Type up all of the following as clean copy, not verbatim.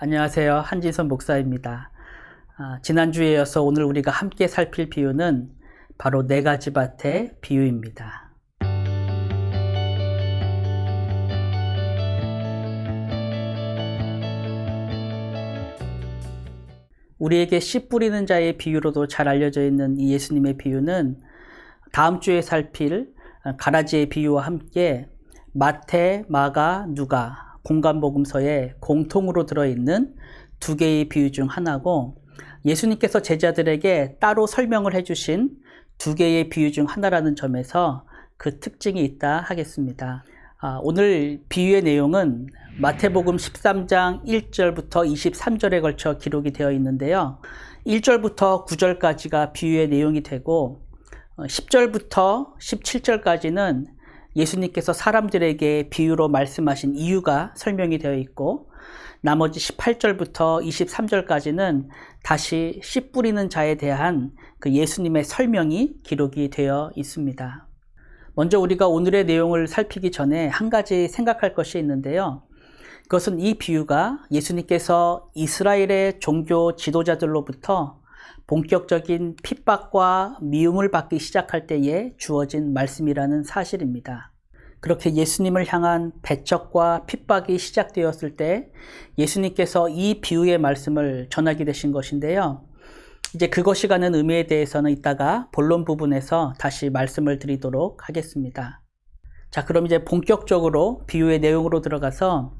안녕하세요. 한진선 목사입니다. 지난주에 이어서 오늘 우리가 함께 살필 비유는 바로 네 가지 밭의 비유입니다. 우리에게 씨 뿌리는 자의 비유로도 잘 알려져 있는 이 예수님의 비유는 다음 주에 살필 가라지의 비유와 함께 마태, 마가, 누가 공간복음서에 공통으로 들어있는 두 개의 비유 중 하나고, 예수님께서 제자들에게 따로 설명을 해주신 두 개의 비유 중 하나라는 점에서 그 특징이 있다 하겠습니다. 오늘 비유의 내용은 마태복음 13장 1절부터 23절에 걸쳐 기록이 되어 있는데요. 1절부터 9절까지가 비유의 내용이 되고 10절부터 17절까지는 예수님께서 사람들에게 비유로 말씀하신 이유가 설명이 되어 있고, 나머지 18절부터 23절까지는 다시 씨 뿌리는 자에 대한 그 예수님의 설명이 기록이 되어 있습니다. 먼저 우리가 오늘의 내용을 살피기 전에 한 가지 생각할 것이 있는데요. 그것은 이 비유가 예수님께서 이스라엘의 종교 지도자들로부터 본격적인 핍박과 미움을 받기 시작할 때에 주어진 말씀이라는 사실입니다. 그렇게 예수님을 향한 배척과 핍박이 시작되었을 때 예수님께서 이 비유의 말씀을 전하게 되신 것인데요. 이제 그것이 가는 의미에 대해서는 이따가 본론 부분에서 다시 말씀을 드리도록 하겠습니다. 자, 그럼 이제 본격적으로 비유의 내용으로 들어가서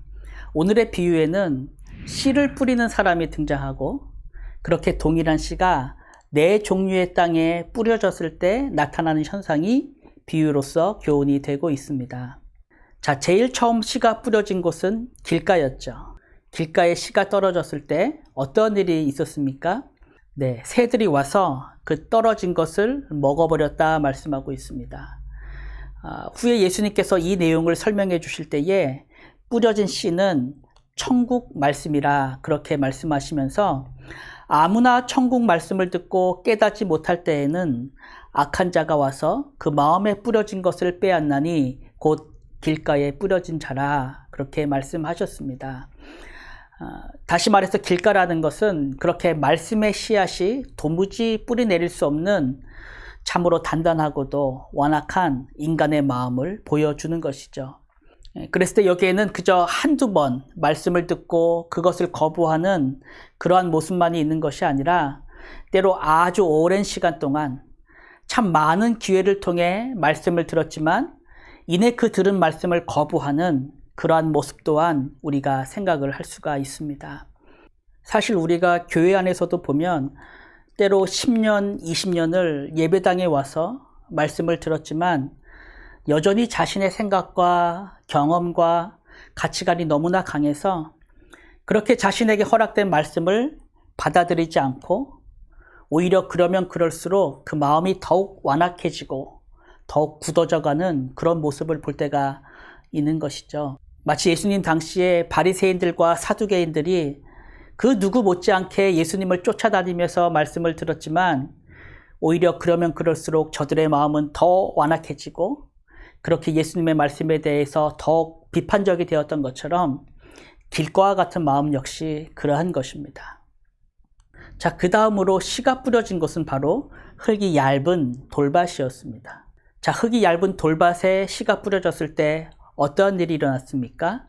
오늘의 비유에는 씨를 뿌리는 사람이 등장하고, 그렇게 동일한 씨가 네 종류의 땅에 뿌려졌을 때 나타나는 현상이 비유로서 교훈이 되고 있습니다. 자, 제일 처음 씨가 뿌려진 곳은 길가였죠. 길가에 씨가 떨어졌을 때 어떤 일이 있었습니까? 네, 새들이 와서 그 떨어진 것을 먹어버렸다 말씀하고 있습니다. 후에 예수님께서 이 내용을 설명해 주실 때에 뿌려진 씨는 천국 말씀이라 그렇게 말씀하시면서, 아무나 천국 말씀을 듣고 깨닫지 못할 때에는 악한 자가 와서 그 마음에 뿌려진 것을 빼앗나니 곧 길가에 뿌려진 자라 그렇게 말씀하셨습니다. 다시 말해서 길가라는 것은 그렇게 말씀의 씨앗이 도무지 뿌리 내릴 수 없는 참으로 단단하고도 완악한 인간의 마음을 보여주는 것이죠. 그랬을 때 여기에는 그저 한두 번 말씀을 듣고 그것을 거부하는 그러한 모습만이 있는 것이 아니라, 때로 아주 오랜 시간 동안 참 많은 기회를 통해 말씀을 들었지만 이내 그 들은 말씀을 거부하는 그러한 모습 또한 우리가 생각을 할 수가 있습니다. 사실 우리가 교회 안에서도 보면 때로 10년, 20년을 예배당에 와서 말씀을 들었지만 여전히 자신의 생각과 경험과 가치관이 너무나 강해서 그렇게 자신에게 허락된 말씀을 받아들이지 않고, 오히려 그러면 그럴수록 그 마음이 더욱 완악해지고 더욱 굳어져가는 그런 모습을 볼 때가 있는 것이죠. 마치 예수님 당시에 바리새인들과 사두개인들이 그 누구 못지않게 예수님을 쫓아다니면서 말씀을 들었지만 오히려 그러면 그럴수록 저들의 마음은 더 완악해지고 그렇게 예수님의 말씀에 대해서 더욱 비판적이 되었던 것처럼 길가와 같은 마음 역시 그러한 것입니다. 자, 그 다음으로 씨가 뿌려진 것은 바로 흙이 얇은 돌밭이었습니다. 자, 흙이 얇은 돌밭에 씨가 뿌려졌을 때 어떠한 일이 일어났습니까?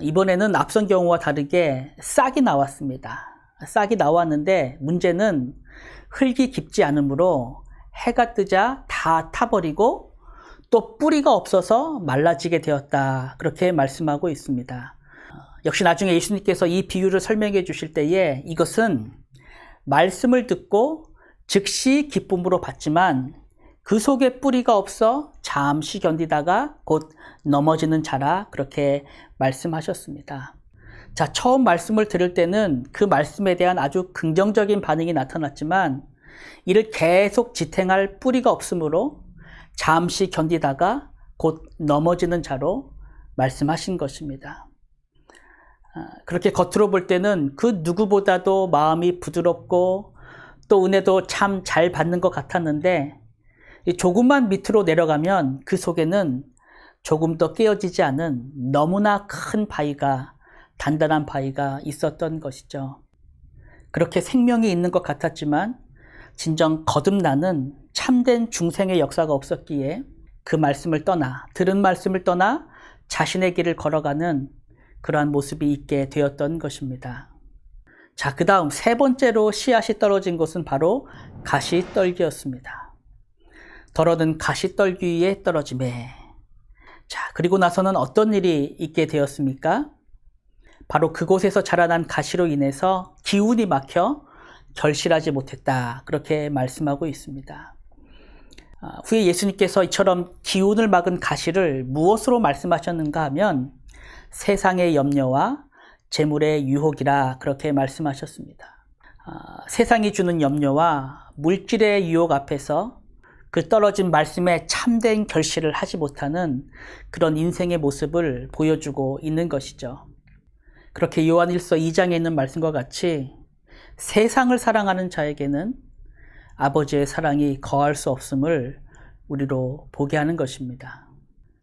이번에는 앞선 경우와 다르게 싹이 나왔습니다. 싹이 나왔는데 문제는 흙이 깊지 않으므로 해가 뜨자 다 타버리고 또 뿌리가 없어서 말라지게 되었다 그렇게 말씀하고 있습니다. 역시 나중에 예수님께서 이 비유를 설명해 주실 때에 이것은 말씀을 듣고 즉시 기쁨으로 받지만 그 속에 뿌리가 없어 잠시 견디다가 곧 넘어지는 자라 그렇게 말씀하셨습니다. 자, 처음 말씀을 들을 때는 그 말씀에 대한 아주 긍정적인 반응이 나타났지만 이를 계속 지탱할 뿌리가 없으므로 잠시 견디다가 곧 넘어지는 자로 말씀하신 것입니다. 그렇게 겉으로 볼 때는 그 누구보다도 마음이 부드럽고 또 은혜도 참 잘 받는 것 같았는데, 조금만 밑으로 내려가면 그 속에는 조금 더 깨어지지 않은 너무나 큰 바위가 단단한 바위가 있었던 것이죠. 그렇게 생명이 있는 것 같았지만 진정 거듭나는 참된 중생의 역사가 없었기에 그 말씀을 떠나, 들은 말씀을 떠나 자신의 길을 걸어가는 그러한 모습이 있게 되었던 것입니다. 자, 그 다음 세 번째로 씨앗이 떨어진 곳은 바로 가시떨기였습니다. 더러는 가시떨기 위에 떨어지매. 자, 그리고 나서는 어떤 일이 있게 되었습니까? 바로 그곳에서 자라난 가시로 인해서 기운이 막혀 결실하지 못했다. 그렇게 말씀하고 있습니다. 후에 예수님께서 이처럼 기운을 막은 가시를 무엇으로 말씀하셨는가 하면 세상의 염려와 재물의 유혹이라 그렇게 말씀하셨습니다. 세상이 주는 염려와 물질의 유혹 앞에서 그 떨어진 말씀에 참된 결실을 하지 못하는 그런 인생의 모습을 보여주고 있는 것이죠. 그렇게 요한일서 2장에 있는 말씀과 같이 세상을 사랑하는 자에게는 아버지의 사랑이 거할 수 없음을 우리로 보게 하는 것입니다.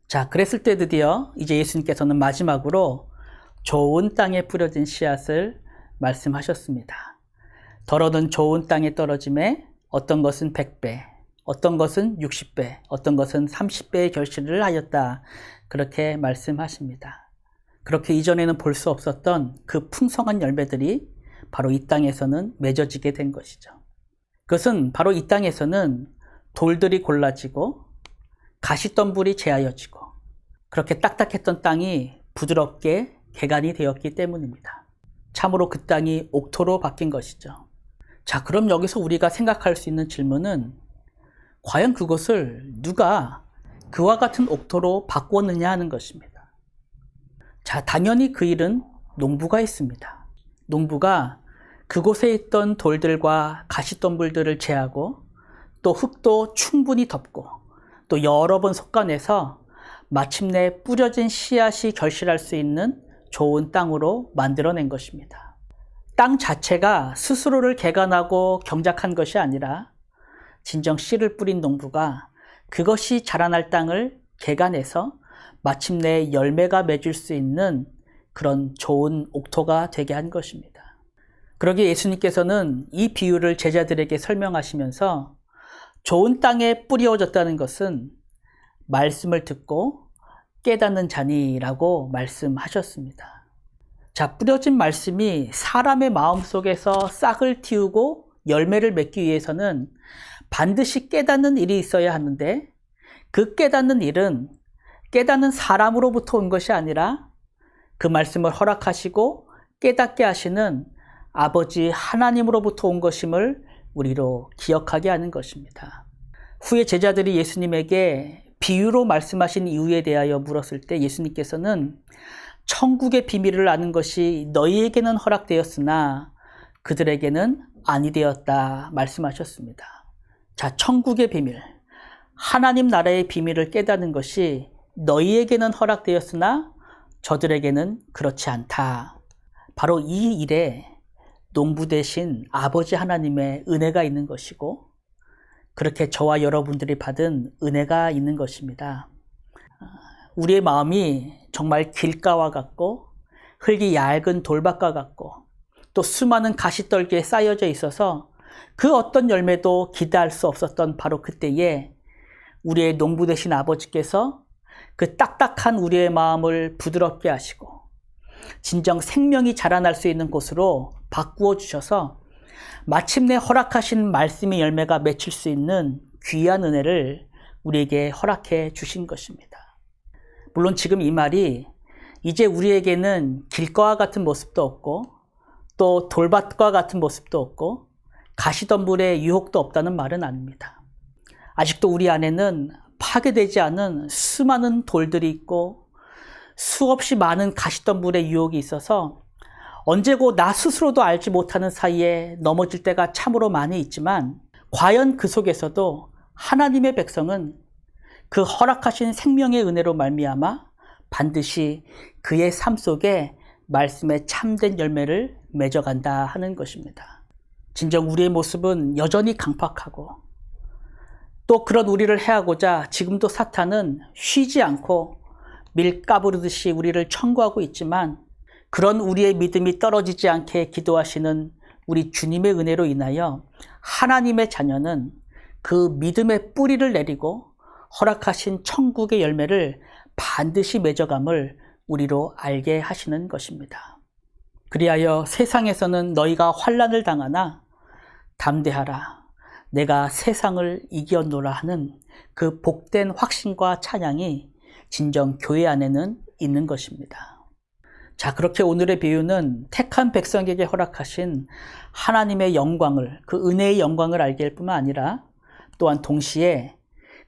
자, 그랬을 때 드디어 이제 예수님께서는 마지막으로 좋은 땅에 뿌려진 씨앗을 말씀하셨습니다. 더러는 좋은 땅에 떨어짐에 어떤 것은 100배, 어떤 것은 60배, 어떤 것은 30배의 결실을 하였다. 그렇게 말씀하십니다. 그렇게 이전에는 볼 수 없었던 그 풍성한 열매들이 바로 이 땅에서는 맺어지게 된 것이죠. 그것은 바로 이 땅에서는 돌들이 골라지고 가시덤불이 제하여지고 그렇게 딱딱했던 땅이 부드럽게 개간이 되었기 때문입니다. 참으로 그 땅이 옥토로 바뀐 것이죠. 자, 그럼 여기서 우리가 생각할 수 있는 질문은 과연 그것을 누가 그와 같은 옥토로 바꾸었느냐 하는 것입니다. 자, 당연히 그 일은 농부가 했습니다. 농부가 그곳에 있던 돌들과 가시덤불들을 제하고 또 흙도 충분히 덮고 또 여러 번 솎아내서 마침내 뿌려진 씨앗이 결실할 수 있는 좋은 땅으로 만들어낸 것입니다. 땅 자체가 스스로를 개간하고 경작한 것이 아니라 진정 씨를 뿌린 농부가 그것이 자라날 땅을 개간해서 마침내 열매가 맺을 수 있는 그런 좋은 옥토가 되게 한 것입니다. 그러기에 예수님께서는 이 비유를 제자들에게 설명하시면서 좋은 땅에 뿌려졌다는 것은 말씀을 듣고 깨닫는 자니라고 말씀하셨습니다. 자, 뿌려진 말씀이 사람의 마음속에서 싹을 틔우고 열매를 맺기 위해서는 반드시 깨닫는 일이 있어야 하는데 그 깨닫는 일은 깨닫는 사람으로부터 온 것이 아니라 그 말씀을 허락하시고 깨닫게 하시는 아버지 하나님으로부터 온 것임을 우리로 기억하게 하는 것입니다. 후에 제자들이 예수님에게 비유로 말씀하신 이유에 대하여 물었을 때 예수님께서는 천국의 비밀을 아는 것이 너희에게는 허락되었으나 그들에게는 아니 되었다 말씀하셨습니다. 자, 천국의 비밀, 하나님 나라의 비밀을 깨닫는 것이 너희에게는 허락되었으나 저들에게는 그렇지 않다. 바로 이 일에 농부 대신 아버지 하나님의 은혜가 있는 것이고 그렇게 저와 여러분들이 받은 은혜가 있는 것입니다. 우리의 마음이 정말 길가와 같고 흙이 얇은 돌밭과 같고 또 수많은 가시떨기에 쌓여져 있어서 그 어떤 열매도 기대할 수 없었던 바로 그때에 우리의 농부 되신 아버지께서 그 딱딱한 우리의 마음을 부드럽게 하시고 진정 생명이 자라날 수 있는 곳으로 바꾸어 주셔서 마침내 허락하신 말씀의 열매가 맺힐 수 있는 귀한 은혜를 우리에게 허락해 주신 것입니다. 물론 지금 이 말이 이제 우리에게는 길가와 같은 모습도 없고 또 돌밭과 같은 모습도 없고 가시덤불의 유혹도 없다는 말은 아닙니다. 아직도 우리 안에는 파괴되지 않은 수많은 돌들이 있고 수없이 많은 가시덤불의 유혹이 있어서 언제고 나 스스로도 알지 못하는 사이에 넘어질 때가 참으로 많이 있지만 과연 그 속에서도 하나님의 백성은 그 허락하신 생명의 은혜로 말미암아 반드시 그의 삶 속에 말씀의 참된 열매를 맺어간다 하는 것입니다. 진정 우리의 모습은 여전히 강팍하고 또 그런 우리를 해하고자 지금도 사탄은 쉬지 않고 밀 까부르듯이 우리를 청구하고 있지만 그런 우리의 믿음이 떨어지지 않게 기도하시는 우리 주님의 은혜로 인하여 하나님의 자녀는 그 믿음의 뿌리를 내리고 허락하신 천국의 열매를 반드시 맺어감을 우리로 알게 하시는 것입니다. 그리하여 세상에서는 너희가 환난을 당하나 담대하라, 내가 세상을 이겼노라 하는 그 복된 확신과 찬양이 진정 교회 안에는 있는 것입니다. 자, 그렇게 오늘의 비유는 택한 백성에게 허락하신 하나님의 영광을, 그 은혜의 영광을 알게 할 뿐만 아니라 또한 동시에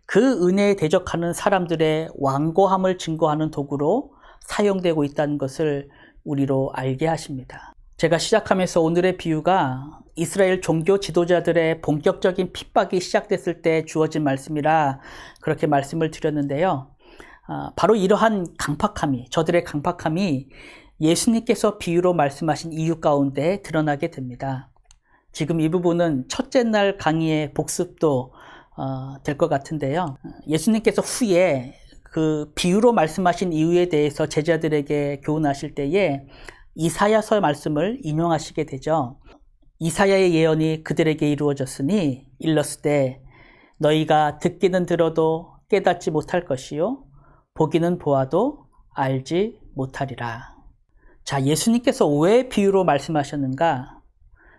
그 은혜에 대적하는 사람들의 완고함을 증거하는 도구로 사용되고 있다는 것을 우리로 알게 하십니다. 제가 시작하면서 오늘의 비유가 이스라엘 종교 지도자들의 본격적인 핍박이 시작됐을 때 주어진 말씀이라 그렇게 말씀을 드렸는데요. 바로 이러한 강팍함이, 저들의 강팍함이 예수님께서 비유로 말씀하신 이유 가운데 드러나게 됩니다. 지금 이 부분은 첫째 날 강의의 복습도 될 것 같은데요. 예수님께서 후에 그 비유로 말씀하신 이유에 대해서 제자들에게 교훈하실 때에 이사야서 말씀을 인용하시게 되죠. 이사야의 예언이 그들에게 이루어졌으니 일렀으되 너희가 듣기는 들어도 깨닫지 못할 것이요 보기는 보아도 알지 못하리라. 자, 예수님께서 왜 비유로 말씀하셨는가?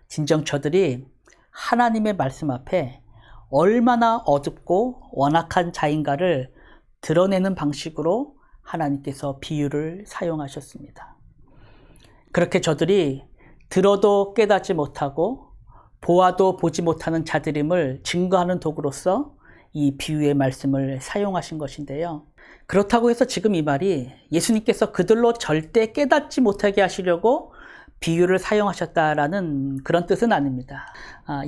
진정 저들이 하나님의 말씀 앞에 얼마나 어둡고 완악한 자인가를 드러내는 방식으로 하나님께서 비유를 사용하셨습니다. 그렇게 저들이 들어도 깨닫지 못하고 보아도 보지 못하는 자들임을 증거하는 도구로서 이 비유의 말씀을 사용하신 것인데요. 그렇다고 해서 지금 이 말이 예수님께서 그들로 절대 깨닫지 못하게 하시려고 비유를 사용하셨다라는 그런 뜻은 아닙니다.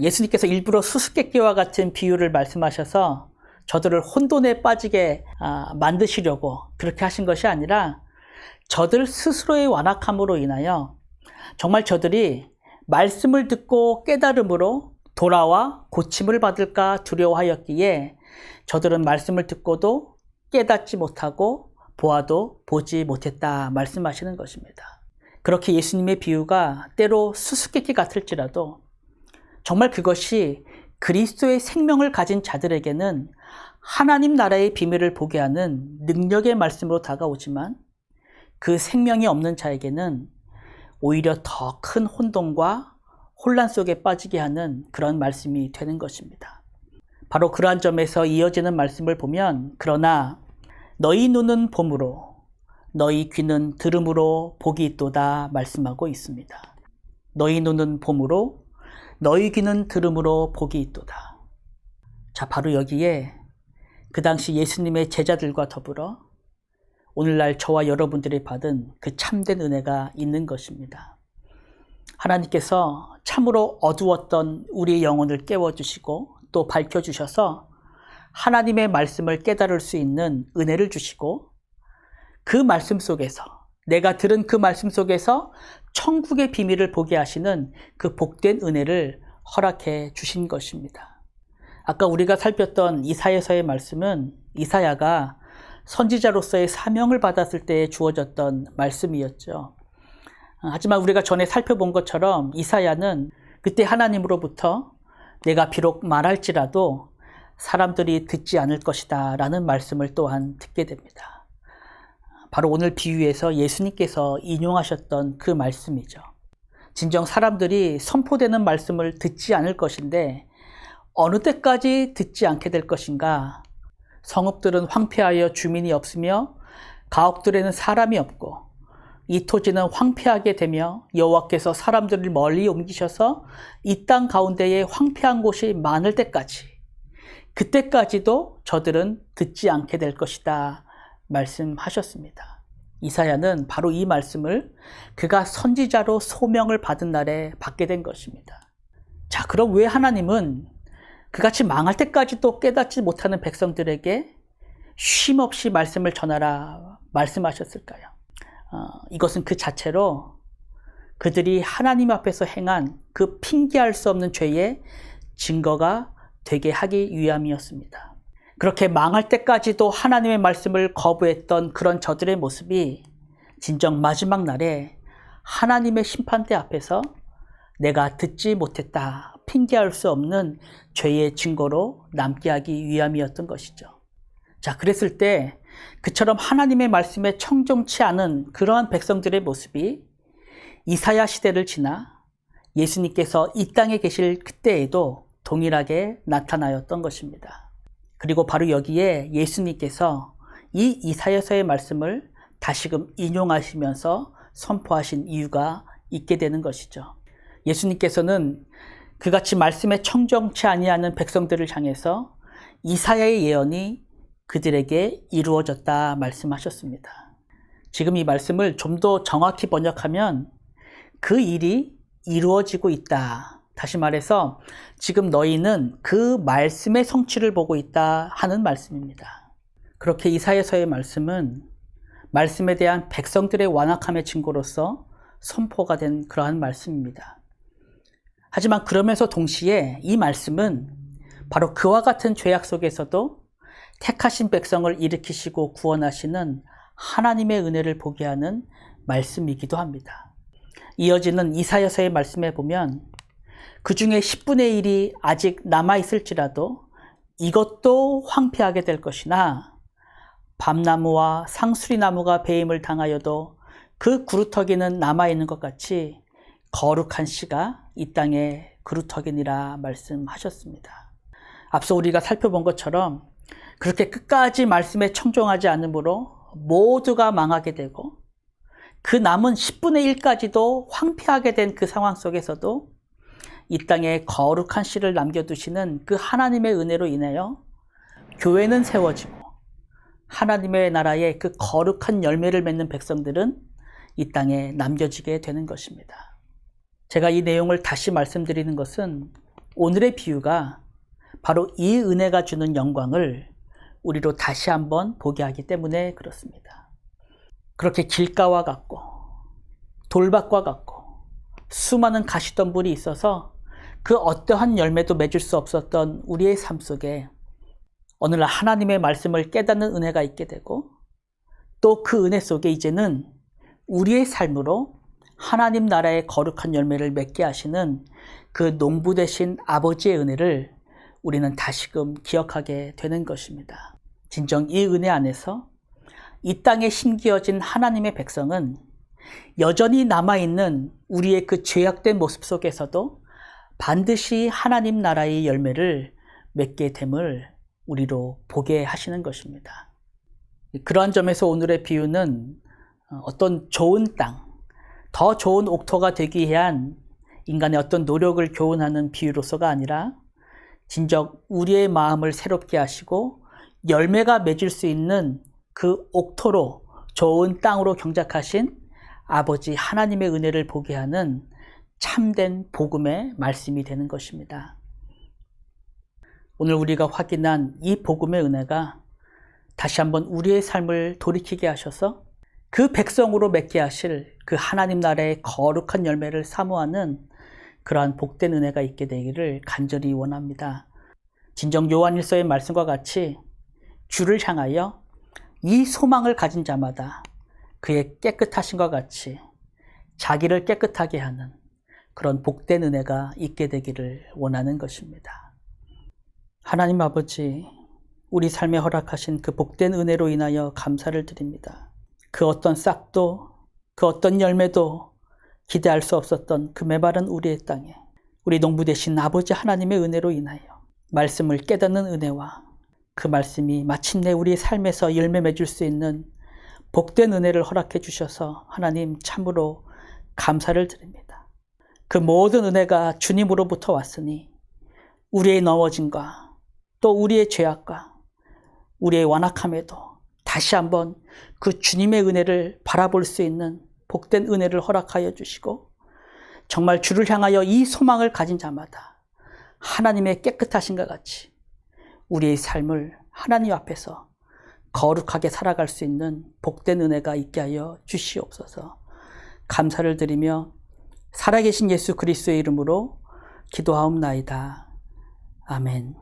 예수님께서 일부러 수수께끼와 같은 비유를 말씀하셔서 저들을 혼돈에 빠지게 만드시려고 그렇게 하신 것이 아니라 저들 스스로의 완악함으로 인하여 정말 저들이 말씀을 듣고 깨달음으로 돌아와 고침을 받을까 두려워하였기에 저들은 말씀을 듣고도 깨닫지 못하고 보아도 보지 못했다 말씀하시는 것입니다. 그렇게 예수님의 비유가 때로 수수께끼 같을지라도 정말 그것이 그리스도의 생명을 가진 자들에게는 하나님 나라의 비밀을 보게 하는 능력의 말씀으로 다가오지만 그 생명이 없는 자에게는 오히려 더 큰 혼돈과 혼란 속에 빠지게 하는 그런 말씀이 되는 것입니다. 바로 그러한 점에서 이어지는 말씀을 보면 그러나 너희 눈은 봄으로 너희 귀는 들음으로 복이 있도다 말씀하고 있습니다. 너희 눈은 봄으로 너희 귀는 들음으로 복이 있도다. 자, 바로 여기에 그 당시 예수님의 제자들과 더불어 오늘날 저와 여러분들이 받은 그 참된 은혜가 있는 것입니다. 하나님께서 참으로 어두웠던 우리의 영혼을 깨워주시고 또 밝혀주셔서 하나님의 말씀을 깨달을 수 있는 은혜를 주시고 그 말씀 속에서 내가 들은 그 말씀 속에서 천국의 비밀을 보게 하시는 그 복된 은혜를 허락해 주신 것입니다. 아까 우리가 살폈던 이사야서의 말씀은 이사야가 선지자로서의 사명을 받았을 때 주어졌던 말씀이었죠. 하지만 우리가 전에 살펴본 것처럼 이사야는 그때 하나님으로부터 내가 비록 말할지라도 사람들이 듣지 않을 것이다 라는 말씀을 또한 듣게 됩니다. 바로 오늘 비유에서 예수님께서 인용하셨던 그 말씀이죠. 진정 사람들이 선포되는 말씀을 듣지 않을 것인데 어느 때까지 듣지 않게 될 것인가? 성읍들은 황폐하여 주민이 없으며 가옥들에는 사람이 없고 이 토지는 황폐하게 되며 여호와께서 사람들을 멀리 옮기셔서 이 땅 가운데에 황폐한 곳이 많을 때까지 그때까지도 저들은 듣지 않게 될 것이다 말씀하셨습니다. 이사야는 바로 이 말씀을 그가 선지자로 소명을 받은 날에 받게 된 것입니다. 자, 그럼 왜 하나님은 그같이 망할 때까지도 깨닫지 못하는 백성들에게 쉼없이 말씀을 전하라 말씀하셨을까요? 이것은 그 자체로 그들이 하나님 앞에서 행한 그 핑계할 수 없는 죄의 증거가 되게 하기 위함이었습니다. 그렇게 망할 때까지도 하나님의 말씀을 거부했던 그런 저들의 모습이 진정 마지막 날에 하나님의 심판대 앞에서 내가 듣지 못했다 핑계할 수 없는 죄의 증거로 남게 하기 위함이었던 것이죠. 자, 그랬을 때 그처럼 하나님의 말씀에 청종치 않은 그러한 백성들의 모습이 이사야 시대를 지나 예수님께서 이 땅에 계실 그때에도 동일하게 나타나였던 것입니다. 그리고 바로 여기에 예수님께서 이 이사야서의 말씀을 다시금 인용하시면서 선포하신 이유가 있게 되는 것이죠. 예수님께서는 그같이 말씀에 청정치 아니하는 백성들을 향해서 이사야의 예언이 그들에게 이루어졌다 말씀하셨습니다. 지금 이 말씀을 좀 더 정확히 번역하면 그 일이 이루어지고 있다. 다시 말해서 지금 너희는 그 말씀의 성취를 보고 있다 하는 말씀입니다. 그렇게 이사야서의 말씀은 말씀에 대한 백성들의 완악함의 증거로서 선포가 된 그러한 말씀입니다. 하지만 그러면서 동시에 이 말씀은 바로 그와 같은 죄악 속에서도 택하신 백성을 일으키시고 구원하시는 하나님의 은혜를 보게 하는 말씀이기도 합니다. 이어지는 이사야서의 말씀에 보면 그 중에 10분의 1이 아직 남아있을지라도 이것도 황폐하게 될 것이나 밤나무와 상수리나무가 배임을 당하여도 그 구루터기는 남아있는 것 같이 거룩한 씨가 이 땅에 그루터기니라 말씀하셨습니다. 앞서 우리가 살펴본 것처럼 그렇게 끝까지 말씀에 청종하지 않으므로 모두가 망하게 되고 그 남은 10분의 1까지도 황폐하게 된 그 상황 속에서도 이 땅에 거룩한 씨를 남겨두시는 그 하나님의 은혜로 인하여 교회는 세워지고 하나님의 나라의 그 거룩한 열매를 맺는 백성들은 이 땅에 남겨지게 되는 것입니다. 제가 이 내용을 다시 말씀드리는 것은 오늘의 비유가 바로 이 은혜가 주는 영광을 우리로 다시 한번 보게 하기 때문에 그렇습니다. 그렇게 길가와 같고 돌밭과 같고 수많은 가시덤불이 있어서 그 어떠한 열매도 맺을 수 없었던 우리의 삶 속에 오늘날 하나님의 말씀을 깨닫는 은혜가 있게 되고 또 그 은혜 속에 이제는 우리의 삶으로 하나님 나라의 거룩한 열매를 맺게 하시는 그 농부 되신 아버지의 은혜를 우리는 다시금 기억하게 되는 것입니다. 진정 이 은혜 안에서 이 땅에 심기어진 하나님의 백성은 여전히 남아있는 우리의 그 죄악된 모습 속에서도 반드시 하나님 나라의 열매를 맺게 됨을 우리로 보게 하시는 것입니다. 그러한 점에서 오늘의 비유는 어떤 좋은 땅, 더 좋은 옥토가 되기 위한 인간의 어떤 노력을 교훈하는 비유로서가 아니라 진정 우리의 마음을 새롭게 하시고 열매가 맺을 수 있는 그 옥토로 좋은 땅으로 경작하신 아버지 하나님의 은혜를 보게 하는 참된 복음의 말씀이 되는 것입니다. 오늘 우리가 확인한 이 복음의 은혜가 다시 한번 우리의 삶을 돌이키게 하셔서 그 백성으로 맺게 하실 그 하나님 나라의 거룩한 열매를 사모하는 그러한 복된 은혜가 있게 되기를 간절히 원합니다. 진정 요한일서의 말씀과 같이 주를 향하여 이 소망을 가진 자마다 그의 깨끗하심과 같이 자기를 깨끗하게 하는 그런 복된 은혜가 있게 되기를 원하는 것입니다. 하나님 아버지, 우리 삶에 허락하신 그 복된 은혜로 인하여 감사를 드립니다. 그 어떤 싹도, 그 어떤 열매도 기대할 수 없었던 그 메마른 우리의 땅에 우리 농부 되신 아버지 하나님의 은혜로 인하여 말씀을 깨닫는 은혜와 그 말씀이 마침내 우리의 삶에서 열매 맺을 수 있는 복된 은혜를 허락해 주셔서 하나님 참으로 감사를 드립니다. 그 모든 은혜가 주님으로부터 왔으니 우리의 넘어짐과 또 우리의 죄악과 우리의 완악함에도 다시 한번 그 주님의 은혜를 바라볼 수 있는 복된 은혜를 허락하여 주시고 정말 주를 향하여 이 소망을 가진 자마다 하나님의 깨끗하심과 같이 우리의 삶을 하나님 앞에서 거룩하게 살아갈 수 있는 복된 은혜가 있게 하여 주시옵소서. 감사를 드리며 살아계신 예수 그리스도의 이름으로 기도하옵나이다. 아멘.